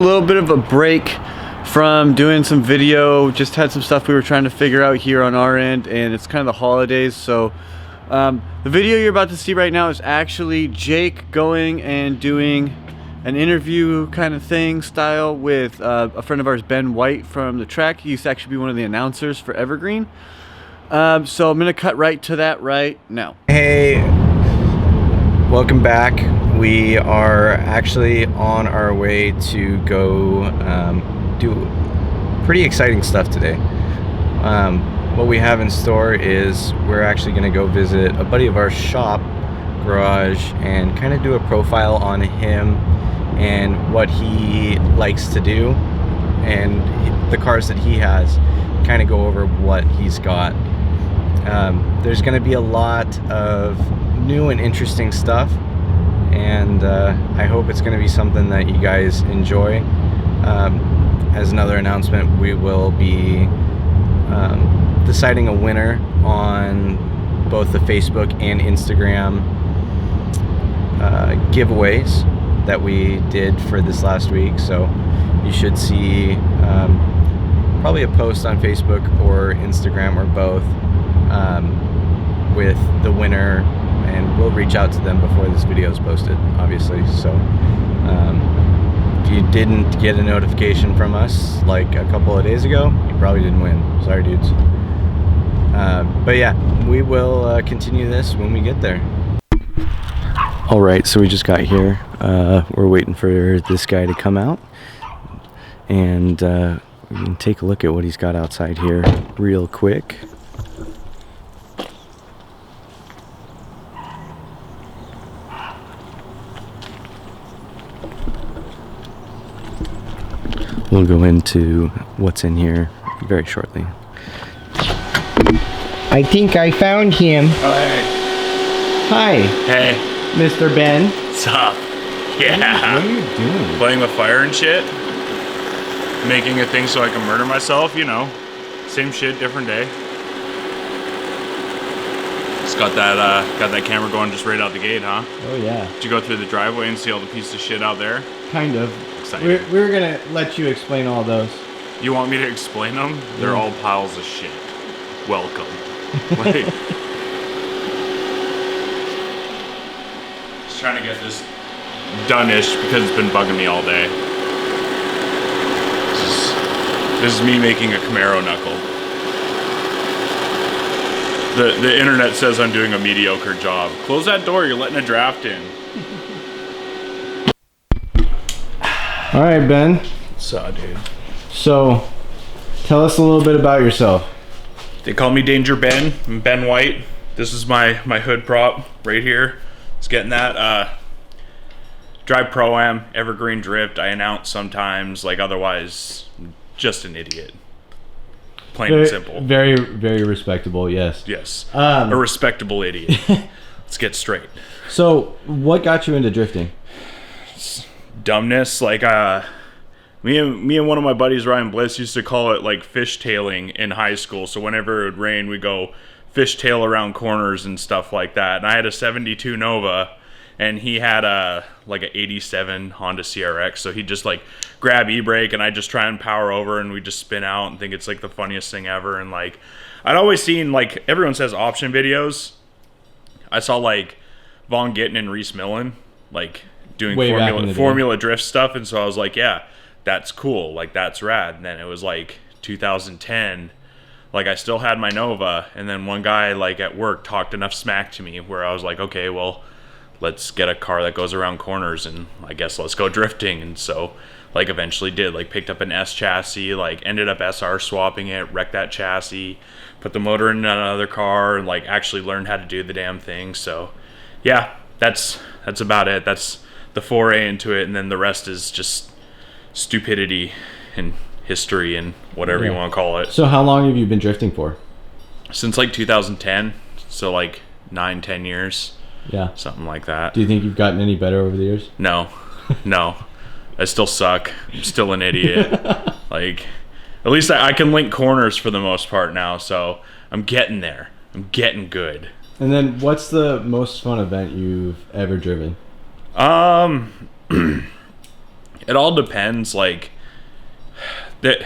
A little bit of a break from doing some video. Just had some stuff we were trying to figure out here on our end, and it's kind of the holidays, so the video you're about to see right now is actually Jake going and doing an interview kind of thing style with a friend of ours, Ben Whyte, from the track. He used to actually be one of the announcers for Evergreen. So I'm gonna cut right to that right now. Hey, welcome back. We are actually on our way to go do pretty exciting stuff today. What we have in store is we're actually going to go visit a buddy of our shop garage and kind of do a profile on him and what he likes to do and the cars that he has, kind of go over what he's got. There's going to be a lot of new and interesting stuff, and I hope it's going to be something that you guys enjoy. As another announcement, we will be deciding a winner on both the Facebook and Instagram giveaways that we did for this last week. So you should see probably a post on Facebook or Instagram or both with the winner, and we'll reach out to them before this video is posted, obviously. So if you didn't get a notification from us like a couple of days ago, you probably didn't win. Sorry, dudes. But yeah, we will continue this when we get there. All right, so we just got here. We're waiting for this guy to come out, and we can take a look at what he's got outside here real quick. We'll go into what's in here very shortly. I think I found him. Oh, hey. Hi, Hey, Mr. Ben. what's up? Yeah. What are you doing? Playing with fire and shit. Making a thing so I can murder myself, you know. Same shit, different day. Just got that camera going just right out the gate, huh? Oh yeah, Did you go through the driveway and see all the pieces of shit out there? kind of. Exciting. We're gonna let you explain all those. You want me to explain them? They're all piles of shit. Welcome. Like, just trying to get this done-ish because it's been bugging me all day. This is me making a Camaro knuckle. The internet says I'm doing a mediocre job. Close that door, you're letting a draft in. All right, Ben. So, dude. So, tell us a little bit about yourself. They call me Danger Ben. I'm Ben Whyte. This is my hood prop right here. It's getting that drive Pro-Am, Evergreen Drift. I announce sometimes, like, otherwise, I'm just an idiot. Plain and simple. Very, very respectable. Yes. Yes. A respectable idiot. Let's get straight. So, what got you into drifting? Dumbness. Like, me and one of my buddies, Ryan Bliss, used to call it like fishtailing in high school. So whenever it would rain, we'd go fishtail around corners and stuff like that. And I had a 72 Nova, and he had a 87 Honda CRX. So he'd just like grab e-brake, and I'd just try and power over, and we'd just spin out and think it's like the funniest thing ever. And like, I'd always seen, like, everyone says option videos. I saw like Von Gittin and Reese Millen like doing formula drift stuff, and so I was like, yeah, that's cool, like, that's rad. And then it was like 2010, like, I still had my Nova, and then one guy like at work talked enough smack to me where I was like, okay, well, let's get a car that goes around corners, and I guess let's go drifting. And so like eventually did, like, picked up an S chassis, like ended up SR swapping it, wrecked that chassis, put the motor in another car, and like actually learned how to do the damn thing. So yeah, that's about it. That's the foray into it, and then the rest is just stupidity and history and whatever you want to call it. So, how long have you been drifting for? Since like 2010, so like 9-10 years. Yeah. Something like that. Do you think you've gotten any better over the years? No. I still suck. I'm still an idiot. Like, at least I can link corners for the most part now, so I'm getting there. I'm getting good. And then, what's the most fun event you've ever driven? It all depends. Like that.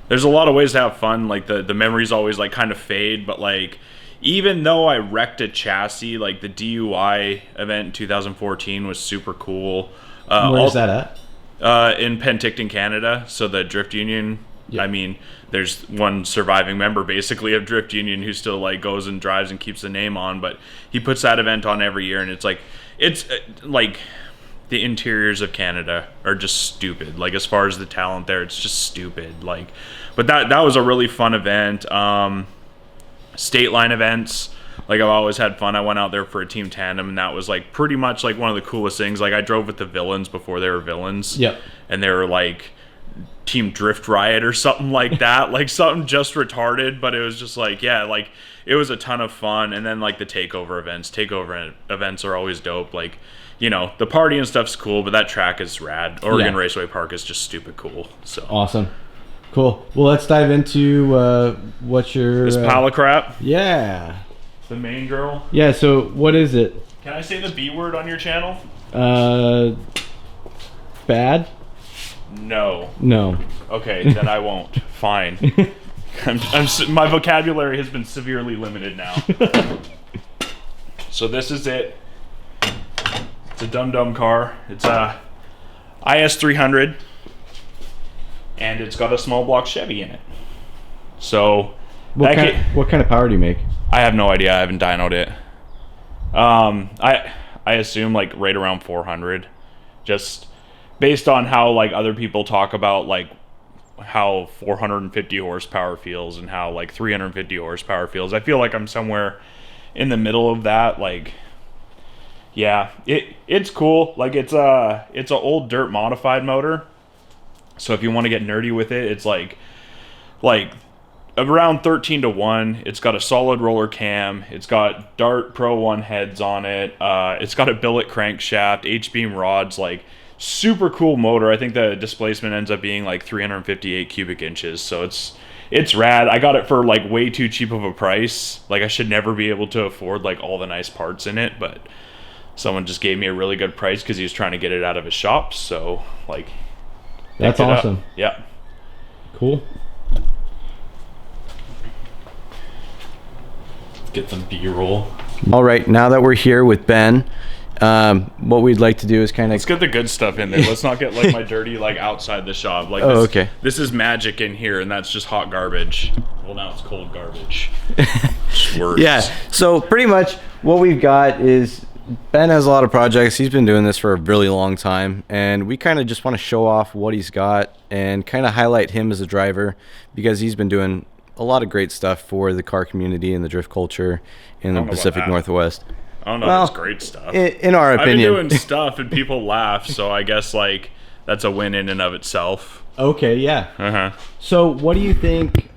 There's a lot of ways to have fun. Like the memories always like kind of fade, but like even though I wrecked a chassis, like the DUI event in 2014 was super cool. Where's that at? In Penticton, Canada. So the Drift Union. Yeah. I mean, there's one surviving member basically of Drift Union who still like goes and drives and keeps the name on, but he puts that event on every year, and it's like the interiors of Canada are just stupid. Like as far as the talent there, it's just stupid. Like, but that was a really fun event. State line events, like I've always had fun. I went out there for a team tandem, and that was like pretty much like one of the coolest things. Like I drove with the Villains before they were Villains. Yep. And they were like Team Drift Riot or something like that. Like something just retarded, but it was just like, yeah, like it was a ton of fun. And then like the takeover events are always dope. Like, you know, the party and stuff's cool, but that track is rad. Oregon Raceway Park is just stupid cool. So awesome. Cool. Well, let's dive into what's your... This pile of crap? Yeah. The main girl? Yeah, so what is it? Can I say the B word on your channel? Bad? No. No. Okay, then I won't. Fine. My vocabulary has been severely limited now. So this is it. It's a dum-dum car. It's a IS 300, and it's got a small block Chevy in it. So what kind of power do you make? I have no idea. I haven't dynoed it. I assume like right around 400, just based on how like other people talk about like how 450 horsepower feels and how like 350 horsepower feels. I feel like I'm somewhere in the middle of that. Like, yeah, it's cool. Like it's a old dirt modified motor. So if you want to get nerdy with it, it's like around 13-1. It's got a solid roller cam. It's got Dart Pro 1 heads on it. It's got a billet crankshaft, H-beam rods, like super cool motor. I think the displacement ends up being like 358 cubic inches. So it's rad. I got it for like way too cheap of a price. Like I should never be able to afford like all the nice parts in it, but someone just gave me a really good price because he was trying to get it out of his shop. So like, that's awesome. Yeah. Cool. Get some B-roll. All right, now that we're here with Ben, what we'd like to do is kind of... Let's get the good stuff in there. Let's not get like my dirty like outside the shop. Like this, okay. This is magic in here, and that's just hot garbage. Well, now it's cold garbage. Worse. Yeah, so pretty much what we've got is Ben has a lot of projects. He's been doing this for a really long time, and we kind of just want to show off what he's got and kind of highlight him as a driver because he's been doing a lot of great stuff for the car community and the drift culture in the Pacific Northwest. I don't know. That's great stuff. In our opinion, I've been doing stuff and people laugh, so I guess like that's a win in and of itself. Okay, yeah. So, what do you think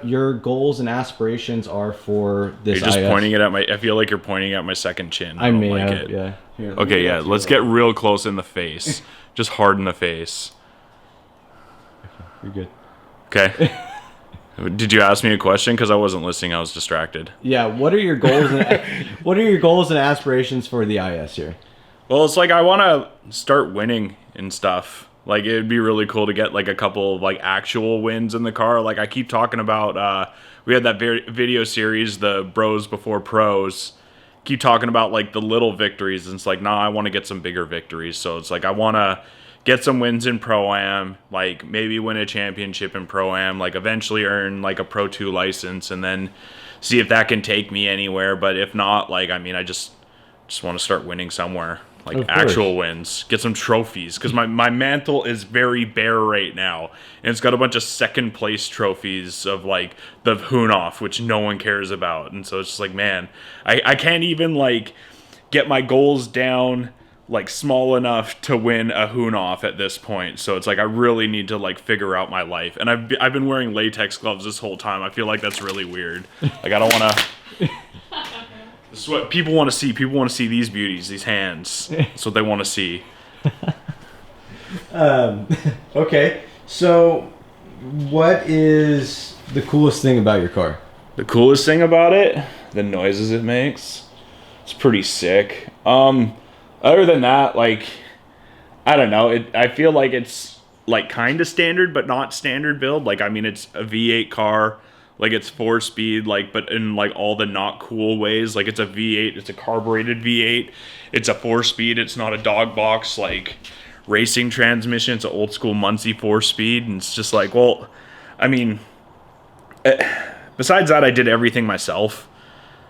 your goals and aspirations are for this? You're just IS? pointing it at my. I feel like you're pointing at my second chin. I may like have, it. yeah. Here, Okay, yeah. Let's get real close in the face. Just hard in the face. You're good. Okay. Did you ask me a question? Because I wasn't listening. I was distracted. Yeah. What are your goals? What are your goals and aspirations for the IS here? Well, it's like I want to start winning and stuff. Like it'd be really cool to get like a couple of like actual wins in the car. Like I keep talking about. We had that video series, the Bros Before Pros. Keep talking about like the little victories, and it's like, nah, I want to get some bigger victories. So it's like I want to get some wins in Pro-Am, like maybe win a championship in Pro-Am, like eventually earn like a Pro 2 license, and then see if that can take me anywhere. But if not, like, I mean, I just want to start winning somewhere, like actual wins, get some trophies, because my mantle is very bare right now, and it's got a bunch of second place trophies of like the Hunoff, which no one cares about. And so it's just like, man, I can't even like get my goals down like small enough to win a Hunoff at this point. So it's like I really need to like figure out my life. And I've been wearing latex gloves this whole time. I feel like that's really weird. Like I don't want to. This is what people want to see. People want to see these beauties, these hands. That's what they want to see. Okay. So, what is the coolest thing about your car? The coolest thing about it, the noises it makes. It's pretty sick. Other than that, like, I don't know. I feel like it's like kind of standard, but not standard build. Like, I mean, it's a V8 car. Like, it's 4-speed, like, but in like all the not cool ways. Like, it's a V8. It's a carbureted V8. It's a 4-speed. It's not a dog box like racing transmission. It's an old school Muncie 4-speed. And it's just like, well, I mean, besides that, I did everything myself.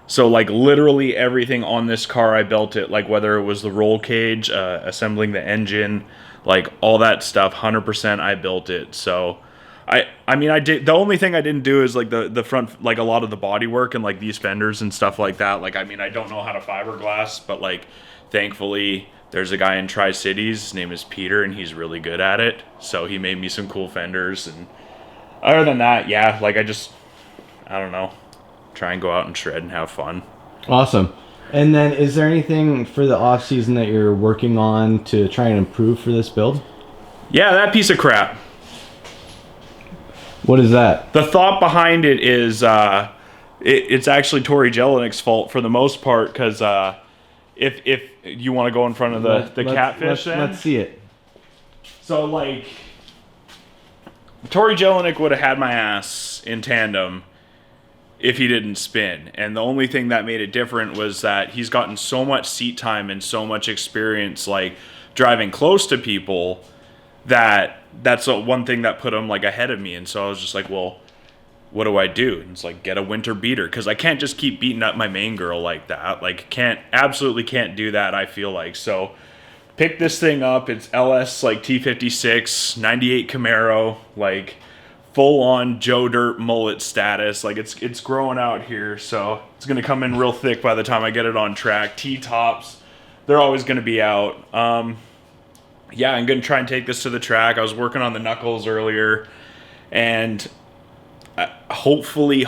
So, like, literally everything on this car, I built it. Like, whether it was the roll cage, assembling the engine, like, all that stuff, 100% I built it. So, I mean, I did. The only thing I didn't do is, like, the front, like, a lot of the body work and, like, these fenders and stuff like that. Like, I mean, I don't know how to fiberglass, but, like, thankfully, there's a guy in Tri-Cities. His name is Peter, and he's really good at it. So, he made me some cool fenders. And other than that, yeah, like, I don't know. Try and go out and shred and have fun. Awesome. And then is there anything for the off season that you're working on to try and improve for this build? Yeah, that piece of crap. What is that? The thought behind it is it's actually Tori Jelinik's fault for the most part, because if you want to go in front of the catfish, let's see it. So, like, Tori Jelinik would have had my ass in tandem if he didn't spin. And the only thing that made it different was that he's gotten so much seat time and so much experience, like, driving close to people, that's the one thing that put him, like, ahead of me. And so I was just like, well, what do I do? And it's like, get a winter beater, because I can't just keep beating up my main girl like that. Like, absolutely can't do that, I feel like. So pick this thing up. It's LS, like, T56, 98 Camaro, like, full-on Joe Dirt mullet status. Like, it's growing out here, so it's going to come in real thick by the time I get it on track. T-tops, they're always going to be out. Yeah, I'm going to try and take this to the track. I was working on the knuckles earlier, and hopefully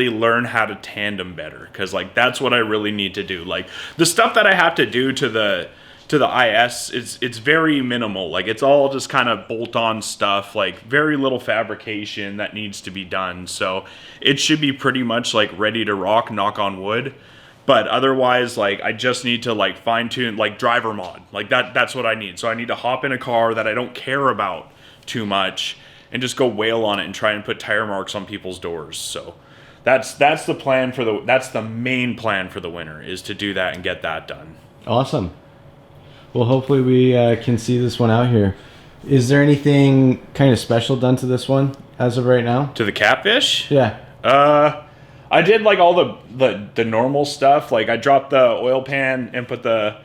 learn how to tandem better, because, like, that's what I really need to do. Like, the stuff that I have to do to the IS, it's very minimal. Like, it's all just kind of bolt-on stuff, like, very little fabrication that needs to be done. So it should be pretty much, like, ready to rock, knock on wood. But otherwise, like, I just need to, like, fine-tune, like, driver mod. Like, that's what I need. So I need to hop in a car that I don't care about too much and just go wail on it and try and put tire marks on people's doors. So that's the plan that's the main plan for the winter, is to do that and get that done. Awesome. Well, hopefully we can see this one out here. Is there anything kind of special done to this one as of right now? To the catfish? Yeah. I did, like, all the normal stuff. Like, I dropped the oil pan and put the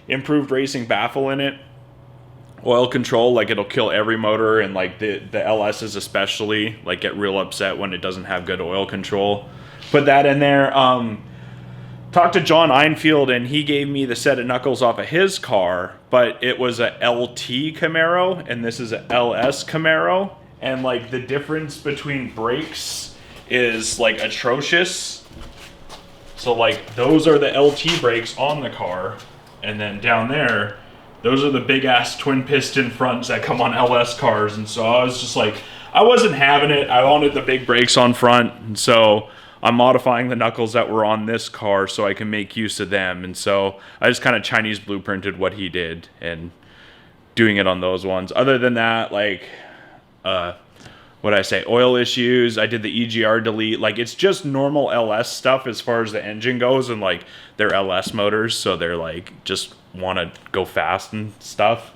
improved racing baffle in it. Oil control, like, it'll kill every motor, and, like, the LSs especially, like, get real upset when it doesn't have good oil control. Put that in there. Talked to John Einfield, and he gave me the set of knuckles off of his car, but it was a LT Camaro, and this is a LS Camaro, and, like, the difference between brakes is, like, atrocious. So, like, those are the LT brakes on the car, and then down there, those are the big-ass twin piston fronts that come on LS cars. And so I was just like, I wasn't having it. I wanted the big brakes on front, and so I'm modifying the knuckles that were on this car so I can make use of them. And so I just kind of Chinese blueprinted what he did and doing it on those ones. Other than that, like, what I say, oil issues, I did the EGR delete. Like, it's just normal LS stuff as far as the engine goes, and, like, they're LS motors, so they're, like, just want to go fast and stuff.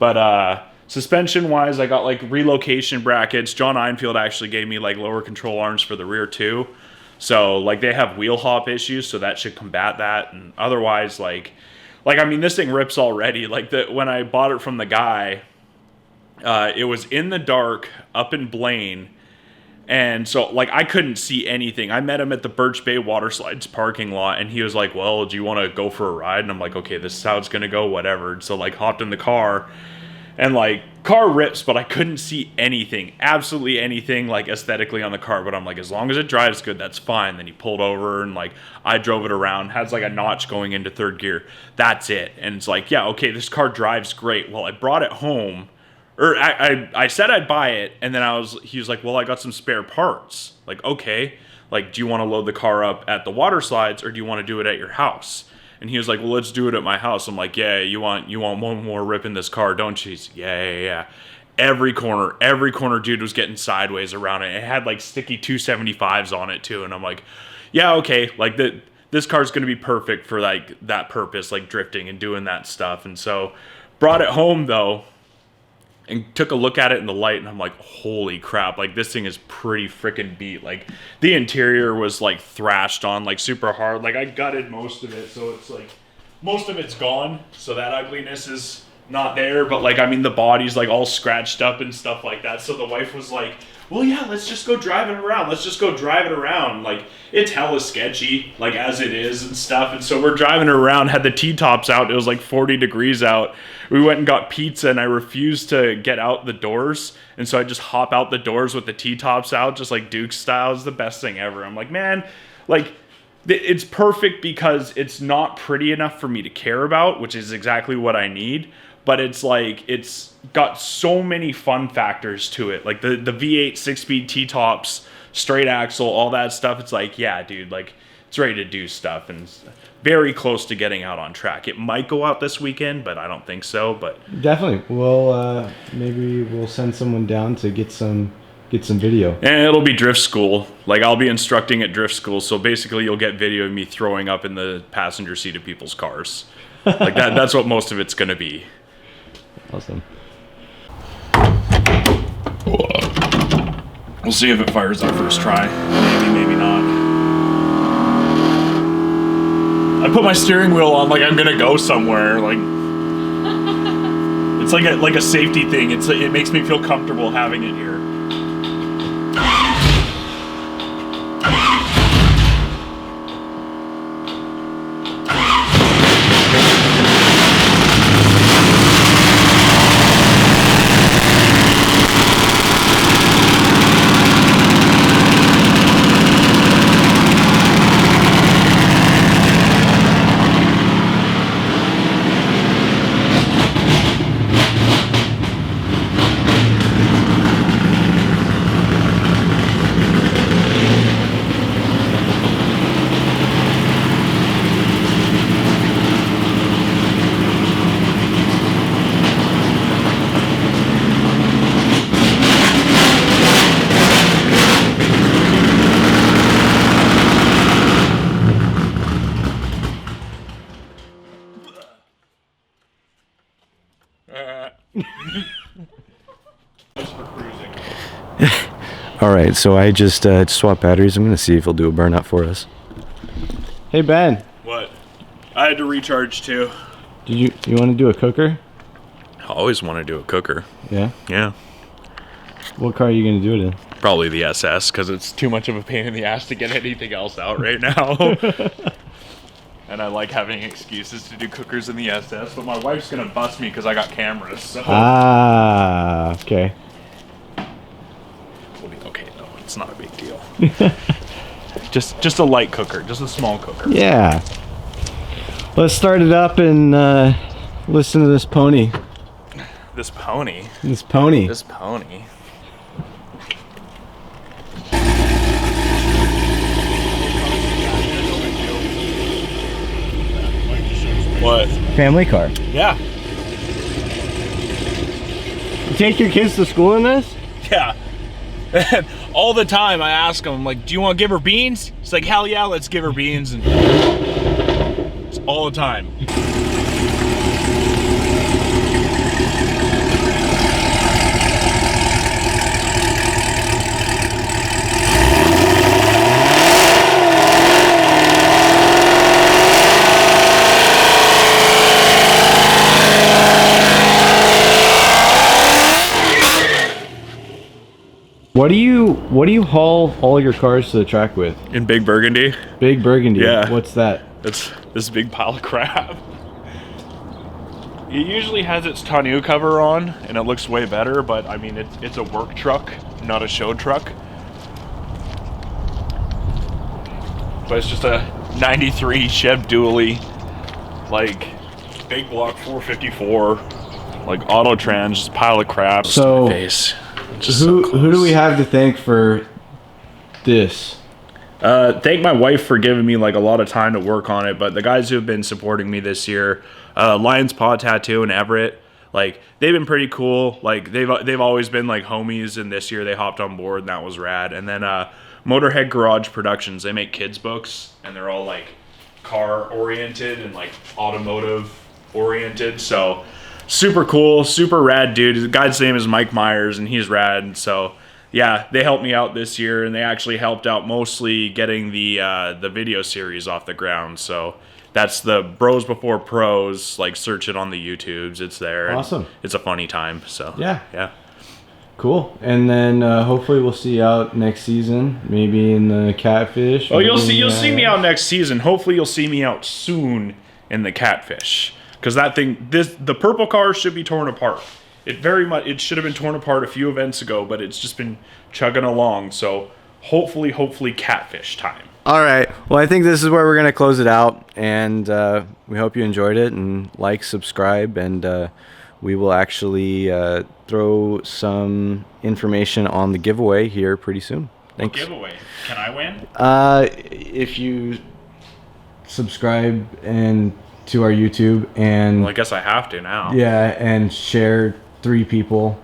But suspension wise, I got, like, relocation brackets. John Einfield actually gave me, like, lower control arms for the rear too. So, like, they have wheel hop issues, so that should combat that. And otherwise, like I mean, this thing rips already. Like, when I bought it from the guy, it was in the dark up in Blaine, and so, like, I couldn't see anything. I met him at the Birch Bay Water Slides parking lot, and he was like, well, do you want to go for a ride? And I'm like, okay, this is how it's gonna go, whatever. So, like, hopped in the car, and, like, car rips, but I couldn't see anything, absolutely anything, like, aesthetically on the car. But I'm like, as long as it drives good, that's fine. Then he pulled over, and, like, I drove it around, has, like, a notch going into third gear. That's it. And it's like, yeah, okay, this car drives great. Well, I brought it home, or I said I'd buy it, and then he was like, well, I got some spare parts. Like, okay, like, do you want to load the car up at the water slides, or do you want to do it at your house? And he was like, well, let's do it at my house. I'm like, yeah, you want one more rip in this car, don't you? He's, yeah. Every corner dude was getting sideways around it. It had like sticky 275s on it too. And I'm like, yeah, okay. Like this car's going to be perfect for like that purpose, like drifting and doing that stuff. And so brought it home though and took a look at it in the light, and I'm like, holy crap, like this thing is pretty freaking beat. Like the interior was like thrashed on like super hard. Like I gutted most of it, so it's like most of it's gone, so that ugliness is not there. But like, I mean, the body's like all scratched up and stuff like that. So the wife was like, well, yeah, let's just go drive it around. Like, it's hella sketchy, like, as it is and stuff. And so we're driving it around, had the T-tops out. It was like 40 degrees out. We went and got pizza, and I refused to get out the doors. And so I just hop out the doors with the T-tops out, just like Duke style. It's the best thing ever. I'm like, man, like, it's perfect because it's not pretty enough for me to care about, which is exactly what I need. But it's like, it's got so many fun factors to it. Like the V8 6-speed T-tops, straight axle, all that stuff. It's like, yeah, dude, like it's ready to do stuff and very close to getting out on track. It might go out this weekend, but I don't think so. But definitely. Well, maybe we'll send someone down to get some video. And it'll be drift school. Like I'll be instructing at drift school. So basically you'll get video of me throwing up in the passenger seat of people's cars. Like that's what most of it's going to be. Awesome. We'll see if it fires up first try. Maybe not. I put my steering wheel on like I'm gonna go somewhere. Like it's like a safety thing. It makes me feel comfortable having it here. All right, so I just swapped batteries. I'm gonna see if he'll do a burnout for us. Hey Ben, What? I had to recharge too. did you want to do a cooker? I always want to do a cooker. Yeah. Yeah. What car are you gonna do it in? Probably the SS, because it's too much of a pain in the ass to get anything else out right now. And I like having excuses to do cookers in the SS, but my wife's gonna bust me because I got cameras. So Ah, okay. we'll be okay though. It's not a big deal. just a light cooker, just a small cooker. Yeah. Let's start it up and listen to this pony. This pony. This pony. This pony. What? Family car. Yeah. You take your kids to school in this? Yeah. All the time I ask him, I'm like, do you want to give her beans? He's like, hell yeah, let's give her beans. And it's all the time. What do you haul all your cars to the track with? In Big Burgundy? Big Burgundy. Yeah. What's that? It's this big pile of crap. It usually has its tonneau cover on, and it looks way better, but I mean, it's a work truck, not a show truck. But it's just a 93 Chev dually, like, big block 454, like auto trans, just pile of crap. So, Face. who do we have to thank for this? Thank my wife for giving me like a lot of time to work on it, but the guys who have been supporting me this year, Lion's Paw Tattoo and Everett, like they've been pretty cool. Like they've always been like homies, and this year they hopped on board and that was rad. And then Motorhead Garage Productions, they make kids books and they're all like car oriented and like automotive oriented. So super cool, super rad dude. The guy's name is Mike Myers and he's rad. And so yeah, they helped me out this year, and they actually helped out mostly getting the video series off the ground. So that's the Bros Before Pros. Like, search it on the YouTubes. It's there. Awesome. It's a funny time. So yeah. Cool. And then hopefully we'll see you out next season, maybe in the Catfish. Oh, you'll see me out next season. Hopefully you'll see me out soon in the Catfish, because that thing, the purple car should be torn apart. It should have been torn apart a few events ago, but it's just been chugging along. So hopefully Catfish time. All right. Well, I think this is where we're going to close it out. And we hope you enjoyed it. And like, subscribe. And we will actually throw some information on the giveaway here pretty soon. Thanks. What giveaway? Can I win? If you subscribe to our YouTube and... Well, I guess I have to now. Yeah, and share 3 people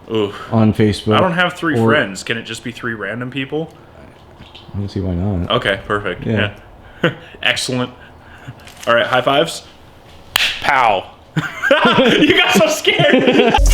on Facebook. I don't have 3 friends. Can it just be 3 random people? I don't see why not. Okay, perfect. Yeah. Excellent. All right, high fives. Pow. You got so scared.